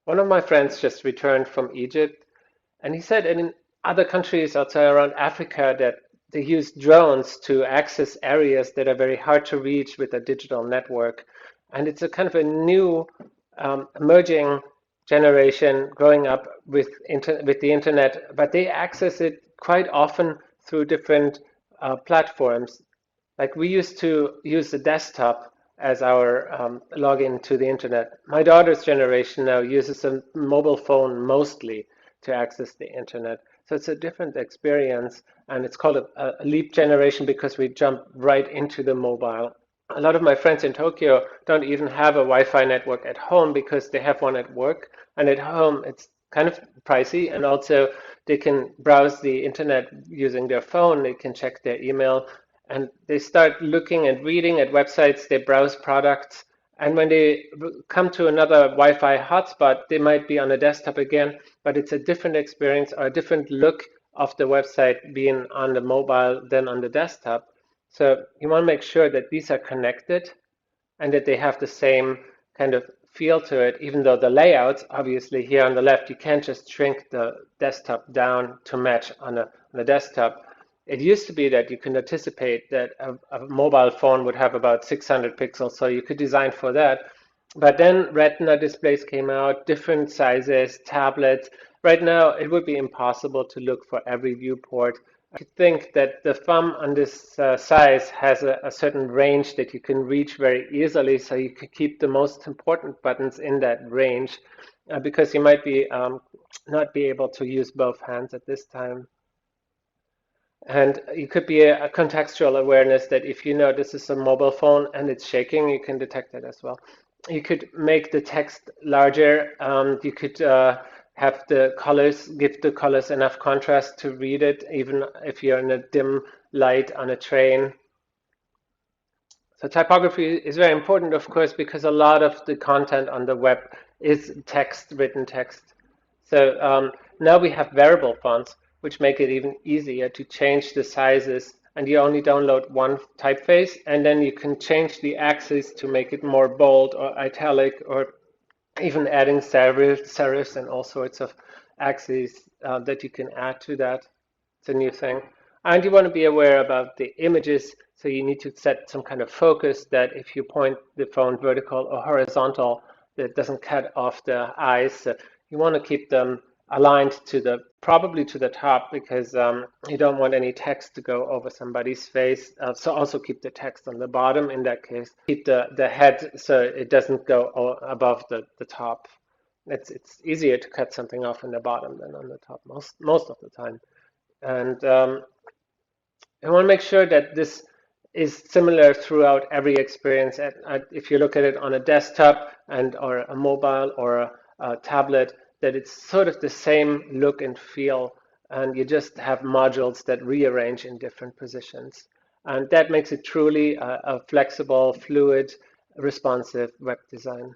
One of my friends just returned from Egypt, and he said in other countries outside around Africa that they use drones to access areas that are very hard to reach with a digital network. And it's a kind of a new emerging generation growing up with the internet, but they access it quite often through different platforms. Like we used to use the desktop as our login to the internet. My daughter's generation now uses a mobile phone mostly to access the internet. So it's a different experience, and it's called a leap generation because we jump right into the mobile. A lot of my friends in Tokyo don't even have a Wi-Fi network at home because they have one at work, and at home it's kind of pricey, and also they can browse the internet using their phone, they can check their email, and they start looking and reading at websites, they browse products, and when they come to another Wi-Fi hotspot, they might be on a desktop again, but it's a different experience or a different look of the website being on the mobile than on the desktop. So you want to make sure that these are connected and that they have the same kind of feel to it, even though the layouts, obviously here on the left, you can't just shrink the desktop down to match on a desktop. It used to be that you can anticipate that a mobile phone would have about 600 pixels, so you could design for that. But then Retina displays came out, different sizes, tablets. Right now, it would be impossible to look for every viewport. I think that the thumb on this size has a certain range that you can reach very easily, so you could keep the most important buttons in that range, because you might be not be able to use both hands at this time. And you could be a contextual awareness that if you know this is a mobile phone and it's shaking, you can detect it as well. You could make the text larger. You could have the colors, give the colors enough contrast to read it, even if you're in a dim light on a train. So typography is very important, of course, because a lot of the content on the web is text, written text. So now we have variable fonts, which make it even easier to change the sizes. And you only download one typeface, and then you can change the axis to make it more bold or italic, or even adding serifs and all sorts of axes that you can add to that. It's a new thing. And you want to be aware about the images, so you need to set some kind of focus that if you point the phone vertical or horizontal, that doesn't cut off the eyes. So you want to keep them aligned to probably to the top, because you don't want any text to go over somebody's face. So also keep the text on the bottom in that case. Keep the head so it doesn't go above the top. It's easier to cut something off in the bottom than on the top most of the time. And I want to make sure that this is similar throughout every experience. If you look at it on a desktop or a mobile or a tablet, that it's sort of the same look and feel, and you just have modules that rearrange in different positions. And that makes it truly a flexible, fluid, responsive web design.